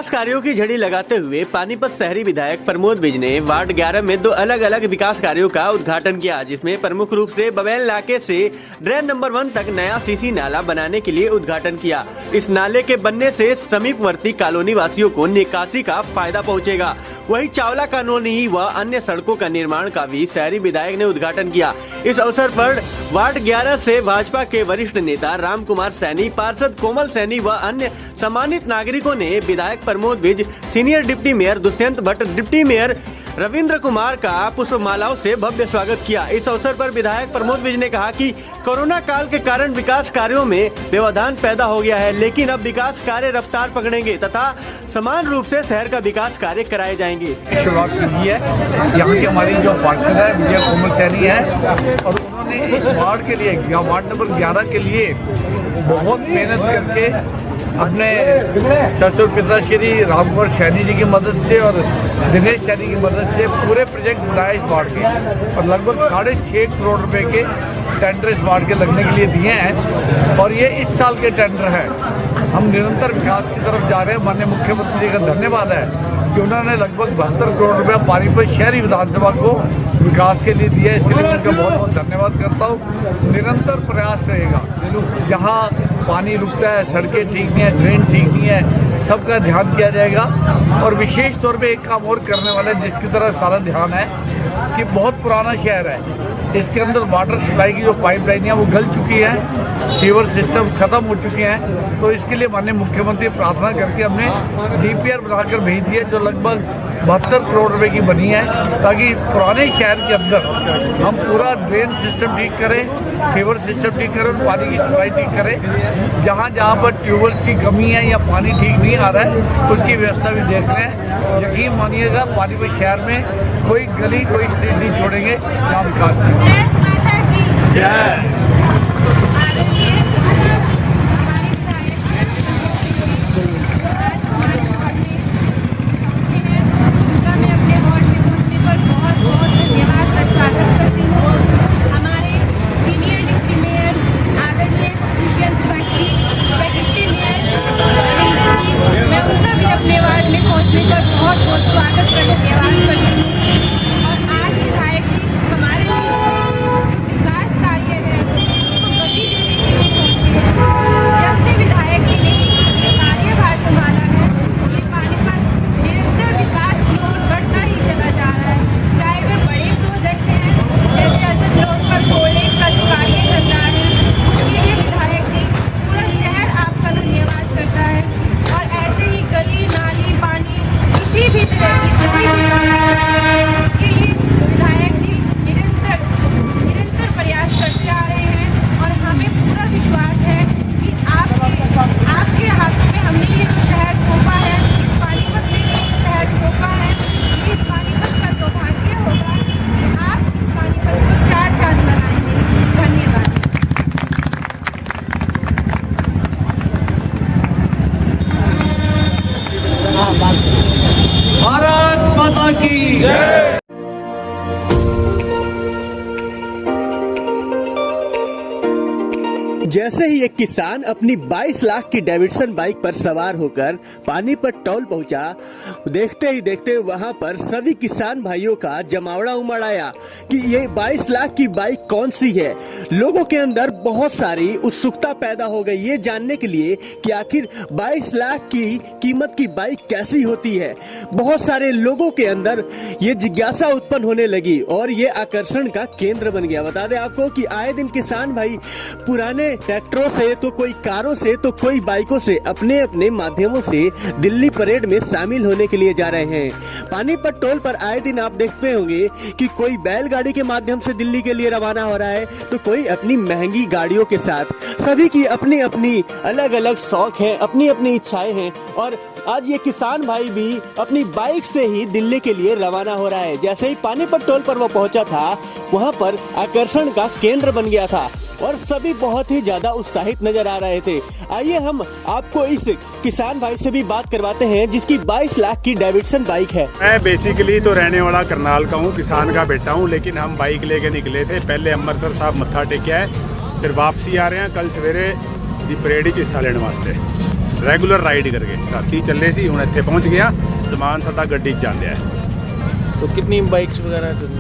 विकास कार्यों की झड़ी लगाते हुए पानीपत शहरी विधायक प्रमोद विज ने वार्ड 11 में 2 अलग अलग विकास कार्यों का उद्घाटन किया, जिसमें प्रमुख रूप से बबैल नाके से ड्रेन नंबर 1 तक नया सीसी नाला बनाने के लिए उद्घाटन किया। इस नाले के बनने से समीपवर्ती कॉलोनी वासियों को निकासी का फायदा पहुंचेगा। वहीं चावला कॉलोनी व अन्य सड़कों का निर्माण का भी शहरी विधायक ने उद्घाटन किया। इस अवसर पर वार्ड 11 से भाजपा के वरिष्ठ नेता राम कुमार सैनी, पार्षद कोमल सैनी व अन्य सम्मानित नागरिकों ने विधायक Pramod Vij, senior deputy mayor Dushyant Bhatt, deputy mayor Ravindra Kumar का पुष्पमालाओं से भव्य स्वागत किया। इस अवसर पर विधायक प्रमोद विज ने कहा कि कोरोना काल के कारण विकास कार्यों में व्यवधान पैदा हो गया है, लेकिन अब विकास कार्य रफ्तार पकड़ेंगे तथा समान रूप से शहर का विकास कार्य कराए जाएंगे। शुरुआत की है यहाँ की हमारी जो पार्षद है विजय कोमल सैनी है, और उन्होंने इस वार्ड के लिए, वार्ड नंबर 11 के लिए बहुत मेहनत करके अपने ससुर पिता श्री राम कुमार सैनी जी की मदद से और दिनेश सैनी की मदद से पूरे प्रोजेक्ट बनाए इस वार्ड के, और लगभग 6.5 करोड़ रुपए के टेंडर इस वार्ड के लगने के लिए दिए हैं, और ये इस साल के टेंडर हैं। हम निरंतर विकास की तरफ जा रहे हैं। माननीय मुख्यमंत्री जी का धन्यवाद है कि उन्होंने लगभग 72 करोड़ रुपया पानीपत शहरी विधानसभा को विकास के लिए दिया। इसके लिए उनका बहुत बहुत धन्यवाद करता हूँ। निरंतर प्रयास रहेगा, जहाँ पानी रुकता है, सड़कें ठीक नहीं है, ड्रेन ठीक नहीं है, सबका ध्यान किया जाएगा। और विशेष तौर पे एक काम और करने वाला है जिसकी तरफ सारा ध्यान है कि बहुत पुराना शहर है, इसके अंदर वाटर सप्लाई की जो पाइपलाइन है वो गल चुकी है, सीवर सिस्टम खत्म हो चुके हैं। तो इसके लिए माननीय मुख्यमंत्री प्रार्थना करके हमने DPR बनाकर भेज दिए, जो लगभग 72 करोड़ रुपए की बनी है, ताकि पुराने शहर के अंदर हम पूरा ड्रेन सिस्टम ठीक करें, सीवर सिस्टम ठीक करें और पानी की सप्लाई ठीक करें। जहाँ जहाँ पर ट्यूबवेल्स की कमी है या पानी ठीक नहीं आ रहा है, उसकी व्यवस्था भी देख रहे हैं। यकीन मानिएगा पानीपत शहर में कोई गली, कोई स्ट्रीट नहीं छोड़ेंगे जहाँ विकास नहीं। भारत माता की जय। जैसे ही एक किसान अपनी 22 लाख की डेविडसन बाइक पर सवार होकर पानीपत टोल पहुंचा, देखते ही देखते वहां पर सभी किसान भाइयों का जमावड़ा उमड़ आया कि ये 22 लाख की बाइक कौन सी है। लोगों के अंदर बहुत सारी उत्सुकता पैदा हो गई ये जानने के लिए कि आखिर 22 लाख की कीमत की बाइक कैसी होती है। बहुत सारे लोगों के अंदर ये जिज्ञासा उत्पन्न होने लगी और ये आकर्षण का केंद्र बन गया। बता दें आपको कि आए दिन किसान भाई पुराने ट्रैक्टरों से तो कोई कारों से तो कोई बाइकों से अपने अपने माध्यमों से दिल्ली परेड में शामिल होने के लिए जा रहे हैं। पानीपत टोल पर आए दिन आप देखते होंगे कि कोई बैलगाड़ी के माध्यम से दिल्ली के लिए रवाना हो रहा है, तो कोई अपनी महंगी गाड़ियों के साथ। सभी की अपनी अपनी अलग अलग शौक है, अपनी अपनी इच्छाएं हैं, और आज ये किसान भाई भी अपनी बाइक से ही दिल्ली के लिए रवाना हो रहा है। जैसे ही पानीपत टोल पर वो पहुंचा था, वहां पर आकर्षण का केंद्र बन गया था और सभी बहुत ही ज्यादा उत्साहित नजर आ रहे थे। आइए हम आपको इस किसान भाई से भी बात करवाते हैं जिसकी 22 लाख की डेविडसन बाइक है। मैं बेसिकली तो रहने वाला करनाल का हूँ, किसान का बेटा हूँ, लेकिन हम बाइक लेके निकले थे। पहले अमृतसर साहब मत्था टेकिया है, फिर वापसी आ रहे हैं कल सवेरे दी परेड हिस्सा लेने वास्ते। ਰੈਗੂਲਰ ਰਾਈਡ करके राती ਚੱਲੇ ਸੀ ਹੁਣ ਇੱਥੇ ਪਹੁੰਚ ਗਿਆ ਸਮਾਨ ਸਾਡਾ ਗੱਡੀ 'ਚ ਜਾ ਲਿਆ है। तो कितनी बाइक्स वगैरह चल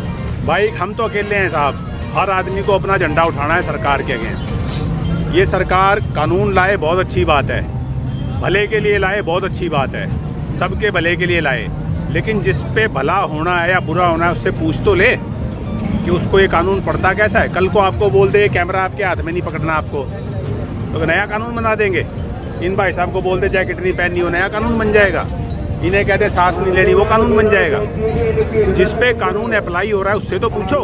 बाइक हम तो अकेले हैं साहब, हर आदमी को अपना झंडा उठाना है सरकार के अगेंस्ट। ये सरकार कानून लाए बहुत अच्छी बात है, भले के लिए लाए बहुत अच्छी बात है, सबके भले के लिए लाए, लेकिन जिस पे भला होना है या बुरा होना है उससे पूछ तो ले कि उसको ये कानून पढ़ता कैसा है। कल को आपको बोल दे कैमरा आपके हाथ में नहीं पकड़ना आपको, तो नया कानून बना देंगे। इन भाई साहब को बोल दे जैकेट नहीं पहननी, वो नया कानून बन जाएगा। इन्हें कहते सांस नहीं लेनी, वो कानून बन जाएगा। जिस पे कानून अप्लाई हो रहा है उससे तो पूछो।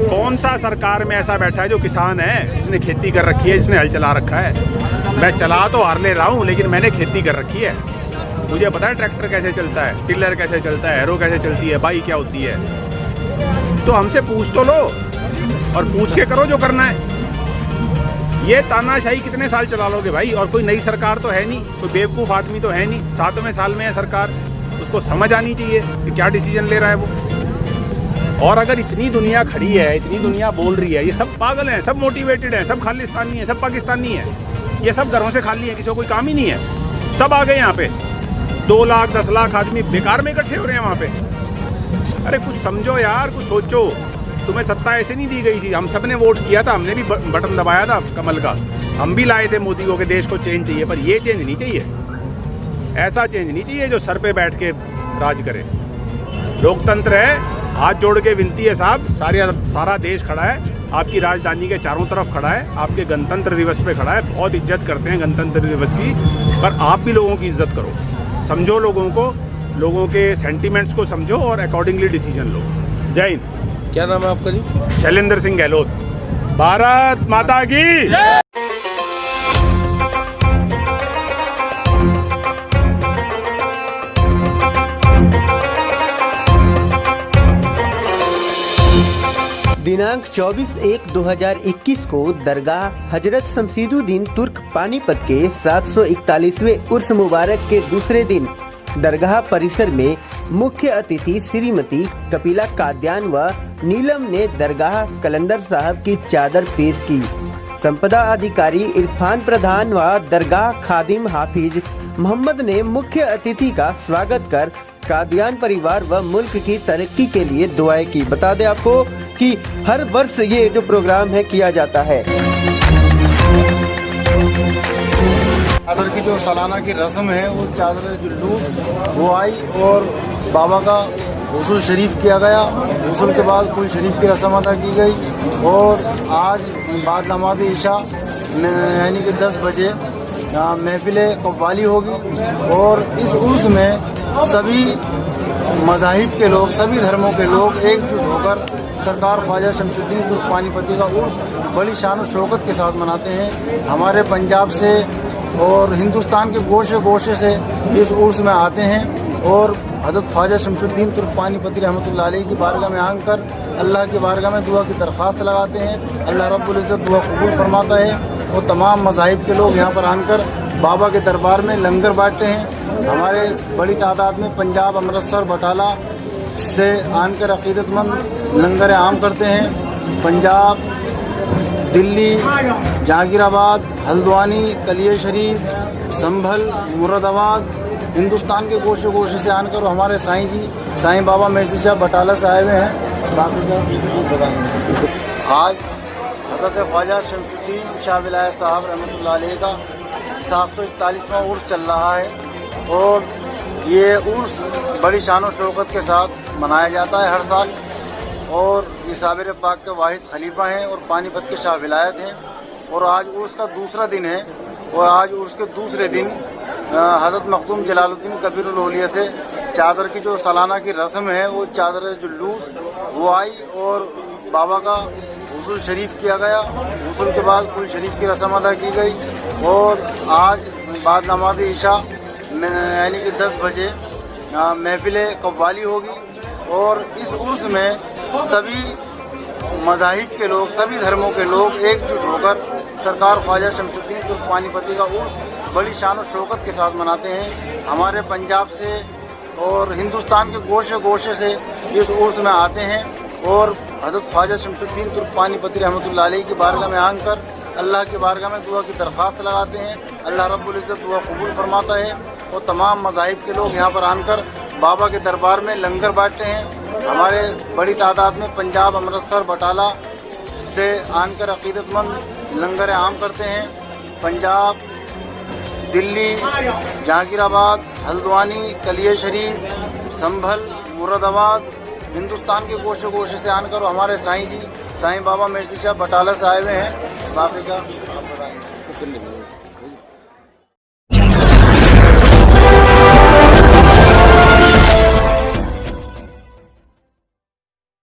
कौन सा सरकार में ऐसा बैठा है जो किसान है, जिसने खेती कर रखी है, जिसने हल चला रखा है। मैं चला तो हार्ले रहा हूँ लेकिन मैंने खेती कर रखी है, मुझे पता है ट्रैक्टर कैसे चलता है, टिलर कैसे चलता है, हैरो कैसे चलती है, बाई क्या होती है। तो हमसे पूछ तो लो और पूछ के करो जो करना है। ये तानाशाही कितने साल चला लोगे भाई? और कोई नई सरकार तो है नहीं, कोई बेवकूफ़ आदमी तो है नहीं, 7वें साल में है सरकार, उसको समझ आनी चाहिए कि क्या डिसीजन ले रहा है वो। और अगर इतनी दुनिया खड़ी है, इतनी दुनिया बोल रही है, ये सब पागल हैं, सब मोटिवेटेड हैं, सब खालिस्तानी हैं, सब पाकिस्तानी हैं, ये सब घरों से खाली है, किसी को कोई काम ही नहीं है। सब आ गए यहाँ पे, 2 लाख 10 लाख आदमी बेकार में इकट्ठे हो रहे हैं वहाँ पे। अरे कुछ समझो यार, कुछ सोचो। तुम्हें सत्ता ऐसे नहीं दी गई थी, हम सब ने वोट किया था, हमने भी बटन दबाया था कमल का, हम भी लाए थे मोदी को कि देश को चेंज चाहिए, पर ये चेंज नहीं चाहिए, ऐसा चेंज नहीं चाहिए जो सर पे बैठ के राज करे। लोकतंत्र है, हाथ जोड़ के विनती है साहब, सारा देश खड़ा है, आपकी राजधानी के चारों तरफ खड़ा है, आपके गणतंत्र दिवस पे खड़ा है, बहुत इज्जत करते हैं गणतंत्र दिवस की, पर आप भी लोगों की इज्जत करो, समझो लोगों को, लोगों के सेंटिमेंट्स को समझो और अकॉर्डिंगली डिसीजन लो। जय हिंद। क्या नाम है आपका जी? शैलेंद्र सिंह गहलोत। भारत माता की। दिनांक 24/1/2021 को दरगाह हजरत शमसीदुद्दीन तुर्क पानीपत के 741वें उर्स मुबारक के दूसरे दिन दरगाह परिसर में मुख्य अतिथि श्रीमती कपिला कादयान व नीलम ने दरगाह कलंदर साहब की चादर पेश की। संपदा अधिकारी इरफान प्रधान व दरगाह खादिम हाफिज मोहम्मद ने मुख्य अतिथि का स्वागत कर कादयान परिवार व मुल्क की तरक्की के लिए दुआएं की। बता दें आपको कि हर वर्ष ये जो प्रोग्राम है किया जाता है। चादर की जो सालाना की रस्म है वो चादर जुलूस वो आई और बाबा का गुस्ल शरीफ किया गया। गुस्ल के बाद कुल शरीफ की रस्म अदा की गई और आज बाद नमाज इशा यानी कि 10 बजे महफिल कव्वाली होगी और इस उर्स में सभी मज़ाहिब के लोग, सभी धर्मों के लोग एकजुट होकर सरकार ख्वाजा शमसुद्दीन तुर्क पानीपती का उर्स बड़ी शान और शौकत के साथ मनाते हैं। हमारे पंजाब से और हिंदुस्तान के गोशे गोशे से इस उर्स में आते हैं और हज़रत ख्वाजा शमसुद्दीन तुर्क पानीपती रहमतुल्लाह अलैह की बारगाह में आकर अल्लाह की बारगाह में दुआ की दरख्वास्त लगाते हैं। अल्लाह रब्बुल इज़्ज़त दुआ कबूल फरमाता है और तमाम मज़ाहिब के लोग यहाँ पर आकर बाबा के दरबार में लंगर बांटते हैं। हमारे बड़ी तादाद में पंजाब, अमृतसर, बटाला से आकर अक़ीदतमंद लंगर आम करते हैं। पंजाब, दिल्ली, जहांगीराबाद, हल्द्वानी, कलिया शरीफ, संभल, मुरादाबाद, हिंदुस्तान के गोशे गोशे से आकर हमारे साईं जी, साईं बाबा मैसी शाह बटाला से आए हुए हैं। बाकी का बताएंगे। आज हज़रत ख्वाजा शमसुद्दीन शाह विलायत साहब रहमतुल्लाह अलैह का 741वां उर्स चल रहा है और ये उर्स बड़ी शान और शौकत के साथ मनाया जाता है हर साल और ये साबिर पाक के वाहिद खलीफा हैं और पानीपत के शाह विलायत हैं और आज उर्स का दूसरा दिन है और आज उर्स के दूसरे दिन हज़रत मखदूम जलालुद्दीन कबीरुल औलिया से चादर की जो सालाना की रस्म है वो चादर जुलूस वो आई और बाबा का गुस्ल शरीफ किया गया। गुस्ल के बाद कुल शरीफ की रस्म अदा की गई और आज बाद नमाज इशा यानी कि 10 बजे महफिल कव्वाली होगी और इस उर्स में सभी मज़ाहिब के लोग, सभी धर्मों के लोग एकजुट होकर सरकार ख्वाजा शमसुद्दीन तुर्क पानीपती का उर्स बड़ी शान और शौकत के साथ मनाते हैं। हमारे पंजाब से और हिंदुस्तान के गोशे गोशे से इस उर्स में आते हैं और हज़रत ख्वाजा शमसुद्दीन तुर्क पानीपती रहमतुल्लाह अलैह की बारगाह में आकर अल्लाह की बारगाह में दुआ की दरख्वास्त लगाते हैं। अल्लाह रब्बुल इज़्ज़त दुआ कबूल फरमाता है और तमाम मज़ाहिब के लोग यहाँ पर आकर बाबा के दरबार में लंगर बांटते हैं। हमारे बड़ी तादाद में पंजाब, अमृतसर, बटाला से आकर अक़ीदतमंद लंगर आम करते हैं। पंजाब, दिल्ली, जहांगीराबाद, हल्द्वानी, कलिया शरीफ, संभल, मुरादाबाद, हिंदुस्तान के गोशे गोशे से आकर हमारे साईं जी, साईं बाबा मेरसी शाह बटाला से आए हुए हैं। बाकी का आप बताएंगे।